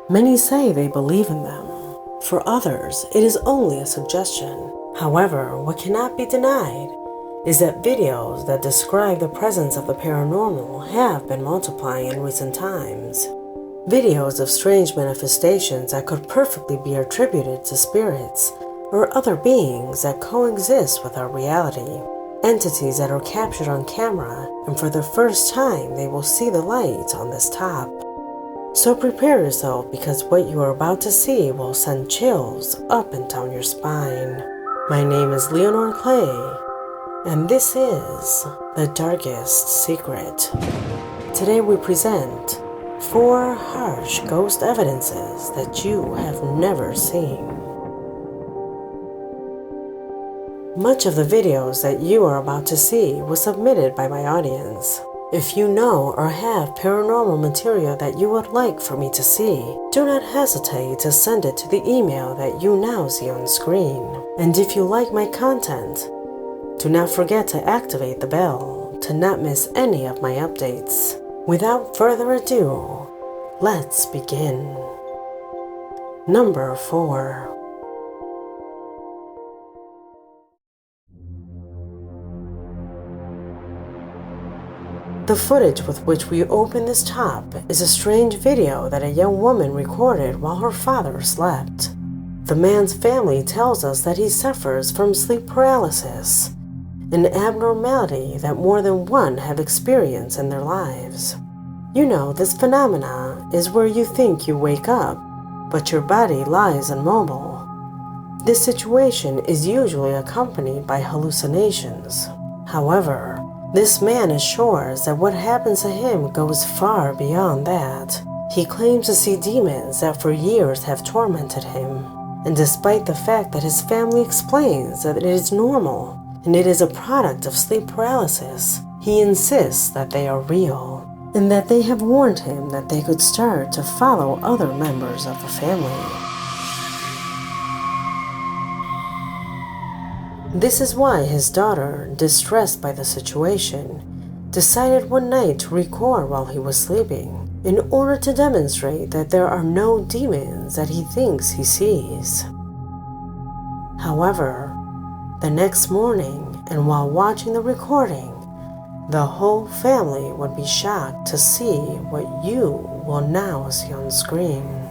Many say they believe in them. For others, it is only a suggestion. However, what cannot be denied is that videos that describe the presence of the paranormal have been multiplying in recent times. Videos of strange manifestations that could perfectly be attributed to spirits or other beings that coexist with our reality. Entities that are captured on camera, and for the first time they will see the light on this top. So prepare yourself, because what you are about to see will send chills up and down your spine. My name is Leonore Clay, and this is The Darkest Secret. Today we present 4 harsh ghost evidences that you have never seen. Much of the videos that you are about to see was submitted by my audience. If you know or have paranormal material that you would like for me to see, do not hesitate to send it to the email that you now see on screen. And if you like my content, do not forget to activate the bell to not miss any of my updates. Without further ado, let's begin. Number 4. The footage with which we open this top is a strange video that a young woman recorded while her father slept. The man's family tells us that he suffers from sleep paralysis, an abnormality that more than one have experienced in their lives. You know, this phenomena is where you think you wake up, but your body lies immobile. This situation is usually accompanied by hallucinations. However, this man assures that what happens to him goes far beyond that. He claims to see demons that for years have tormented him, and despite the fact that his family explains that it is normal and it is a product of sleep paralysis, he insists that they are real, and that they have warned him that they could start to follow other members of the family. This is why his daughter, distressed by the situation, decided one night to record while he was sleeping, in order to demonstrate that there are no demons that he thinks he sees. However, the next morning, and while watching the recording, the whole family would be shocked to see what you will now see on screen.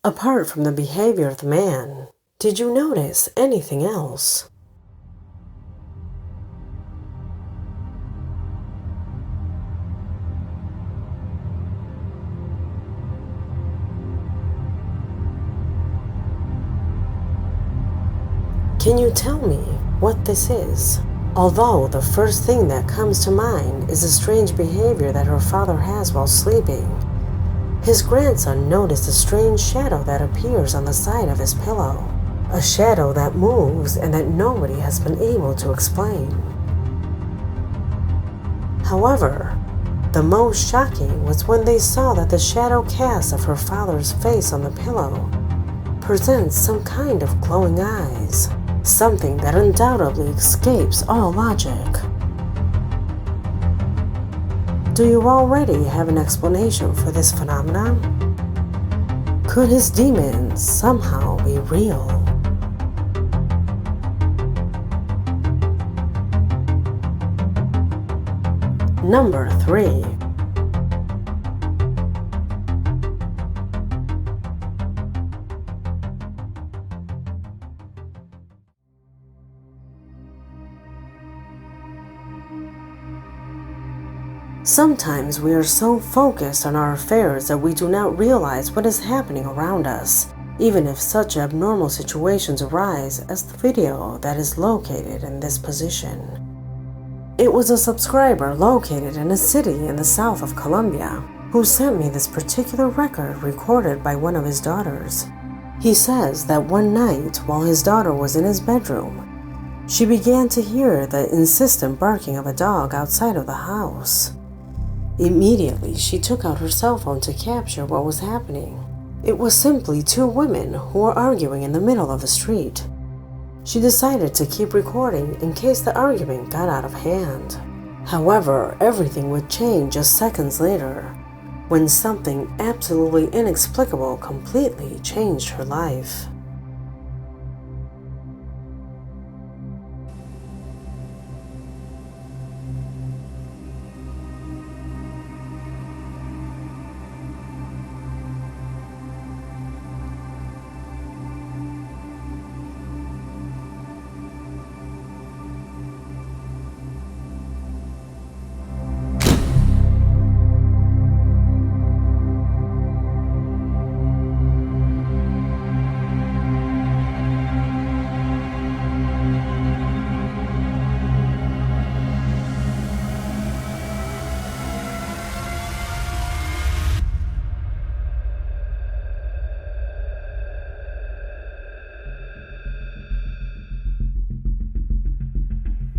Apart from the behavior of the man, did you notice anything else? Can you tell me what this is? Although the first thing that comes to mind is the strange behavior that her father has while sleeping, his grandson noticed a strange shadow that appears on the side of his pillow. A shadow that moves and that nobody has been able to explain. However, the most shocking was when they saw that the shadow cast of her father's face on the pillow presents some kind of glowing eyes, something that undoubtedly escapes all logic. Do you already have an explanation for this phenomenon? Could his demons somehow be real? Number 3. Sometimes we are so focused on our affairs that we do not realize what is happening around us, even if such abnormal situations arise as the video that is located in this position. It was a subscriber located in a city in the south of Colombia who sent me this particular record recorded by one of his daughters. He says that one night while his daughter was in his bedroom, she began to hear the insistent barking of a dog outside of the house. Immediately, she took out her cell phone to capture what was happening. It was simply two women who were arguing in the middle of the street. She decided to keep recording in case the argument got out of hand. However, everything would change just seconds later, when something absolutely inexplicable completely changed her life.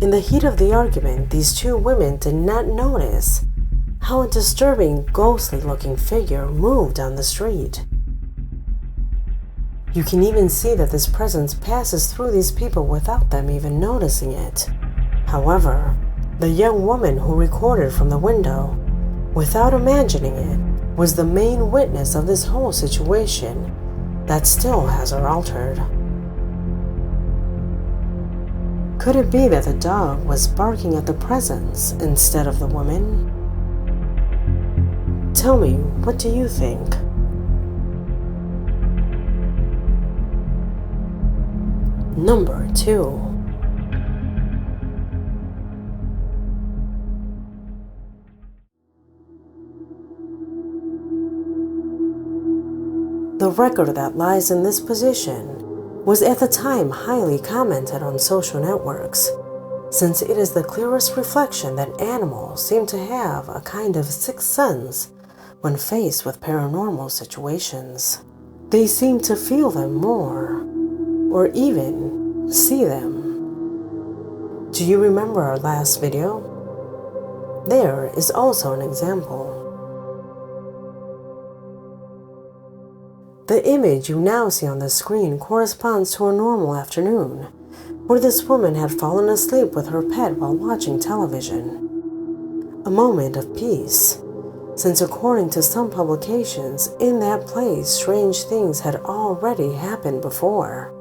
In the heat of the argument, these two women did not notice how a disturbing, ghostly-looking figure moved down the street. You can even see that this presence passes through these people without them even noticing it. However, the young woman who recorded from the window, without imagining it, was the main witness of this whole situation that still has her altered. Could it be that the dog was barking at the presence instead of the woman? Tell me, what do you think? Number 2. The record that lies in this position was at the time highly commented on social networks, since it is the clearest reflection that animals seem to have a kind of sixth sense when faced with paranormal situations. They seem to feel them more, or even see them. Do you remember our last video? There is also an example. The image you now see on the screen corresponds to a normal afternoon, where this woman had fallen asleep with her pet while watching television. A moment of peace, since according to some publications, in that place strange things had already happened before.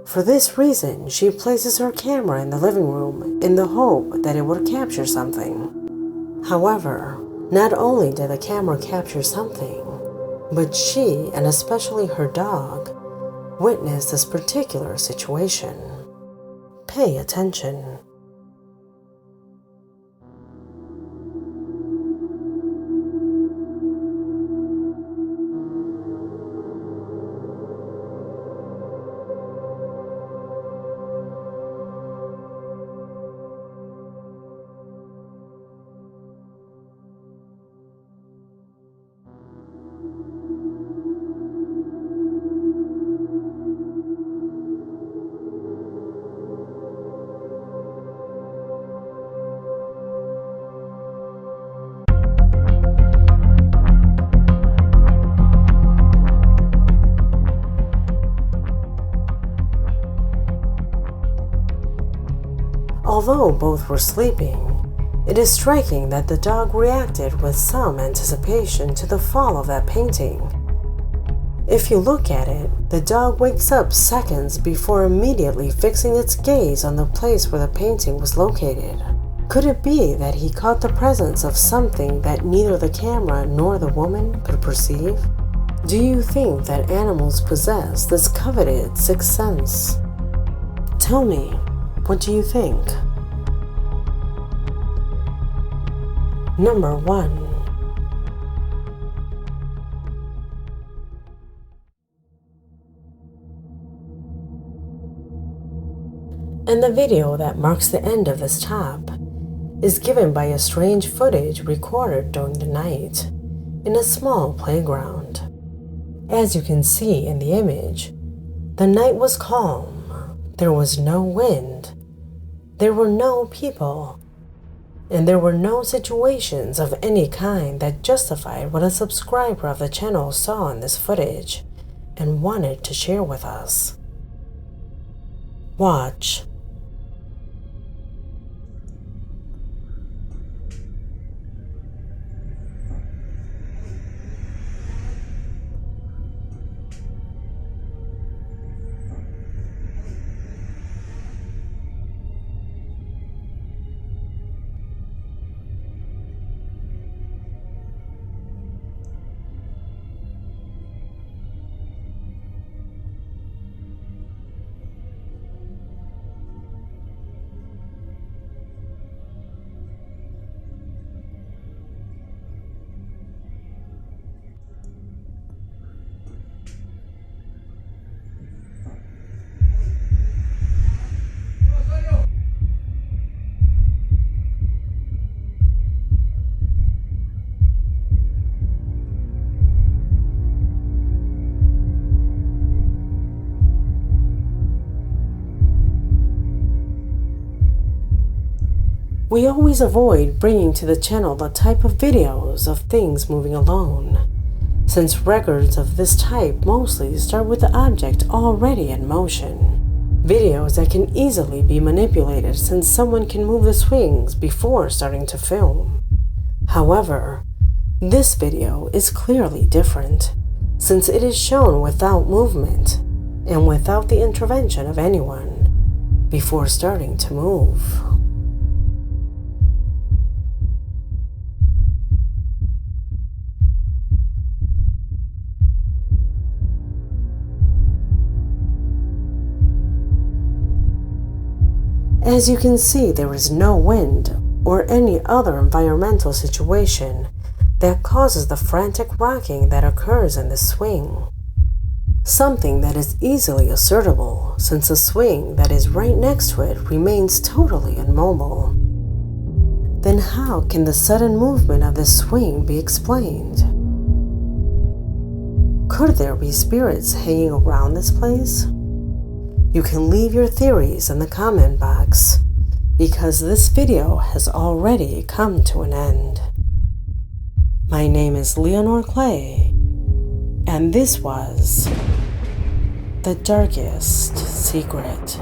For this reason, she places her camera in the living room in the hope that it would capture something. However, not only did the camera capture something, but she, and especially her dog, witnessed this particular situation. Pay attention. Although both were sleeping, it is striking that the dog reacted with some anticipation to the fall of that painting. If you look at it, the dog wakes up seconds before immediately fixing its gaze on the place where the painting was located. Could it be that he caught the presence of something that neither the camera nor the woman could perceive? Do you think that animals possess this coveted sixth sense? Tell me, what do you think? Number 1. And the video that marks the end of this top is given by a strange footage recorded during the night in a small playground. As you can see in the image, the night was calm, there was no wind, there were no people, and there were no situations of any kind that justified what a subscriber of the channel saw in this footage and wanted to share with us. Watch. We always avoid bringing to the channel the type of videos of things moving alone, since records of this type mostly start with the object already in motion. Videos that can easily be manipulated since someone can move the swings before starting to film. However, this video is clearly different, since it is shown without movement and without the intervention of anyone before starting to move. As you can see, there is no wind or any other environmental situation that causes the frantic rocking that occurs in the swing. Something that is easily ascertainable since the swing that is right next to it remains totally immobile. Then how can the sudden movement of the swing be explained? Could there be spirits hanging around this place? You can leave your theories in the comment box, because this video has already come to an end. My name is Leonor Clay, and this was The Darkest Secret.